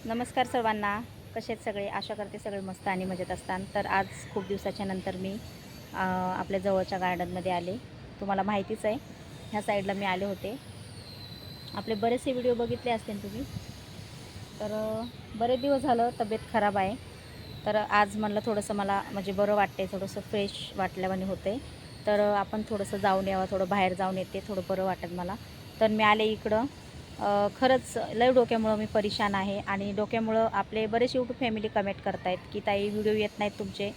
नमस्कार सर्वांना. कसे आहेत सगळे? आशा करते सगळे मस्त आणि मजेत असतात. तर आज खूप दिवसाच्या नंतर मी आपल्या जवळच्या गार्डनमध्ये आले. तुम्हाला माहितीच आहे, ह्या साईडला मी आले होते. आपले बरेचसे व्हिडिओ बघितले असतील तुम्ही. तर बरेच दिवस झालं तब्येत खराब आहे. तर आज म्हणलं थोडंसं मला म्हणजे बरं वाटते, थोडंसं फ्रेश वाटल्यावानी होते. तर आपण थोडंसं जाऊन यावं, थोडं बाहेर जाऊन येते, थोडं बरं वाटेल मला. तर मी आले इकडं. खरंच लय डोक्यामुळं मी परेशान आहे आणि डोक्यामुळं आपले बरेच यूट्यूब फॅमिली कमेंट करतायत की ताई व्हिडिओ येत नाहीत तुमचे.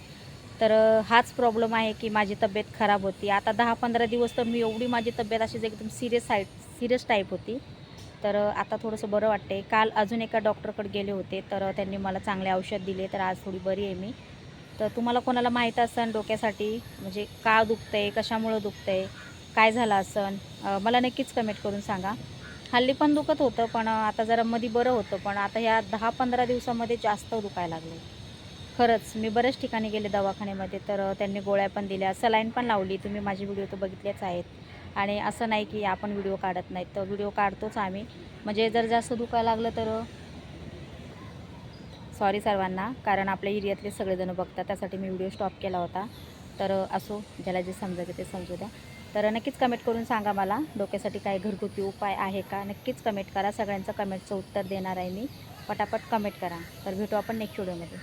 तर हाच प्रॉब्लेम आहे की माझी तब्येत खराब होती. आता 10-15 दिवस तर मी एवढी माझी तब्येत अशीच एकदम सीरियस टाईप होती. तर आता थोडंसं बरं वाटते. काल अजून एका डॉक्टरकडे गेले होते, तर त्यांनी मला चांगले औषध दिले. तर आज थोडी बरी आहे मी. तर तुम्हाला कोणाला माहीत असेल डोक्यासाठी म्हणजे का दुखतंय, कशामुळं दुखतंय, काय झालं असेल, मला नक्कीच कमेंट करून सांगा. हल्ली पण दुखत होतं, पण आता जरा मध्ये बरं होतं. पण आता ह्या 10-15 दिवसामध्ये जास्त दुखायला लागलं. खरंच मी बऱ्याच ठिकाणी गेले दवाखान्यामध्ये, तर त्यांनी गोळ्या पण दिल्या, सलाईन पण लावली. तुम्ही माझे व्हिडिओ तर बघितलेच आहेत. आणि असं नाही की आपण व्हिडिओ काढत नाहीत, तर व्हिडिओ काढतोच आम्ही. म्हणजे जर जास्त दुखायला लागलं तर सॉरी सर्वांना, कारण आपल्या एरियातले सगळेजण बघतात, त्यासाठी मी व्हिडिओ स्टॉप केला होता. तर असो, ज्याला जे समजायचं ते समजू द्या. तर नक्कीच कमेंट करून सांगा मला डोक्यासाठी काही घरगुती उपाय आहे का? नक्कीच कमेंट करा. सगळ्यांचं कमेंटचं उत्तर देणार आहे मी. पटापट कमेंट करा. तर भेटू आपण नेक्स्ट व्हिडिओमध्ये.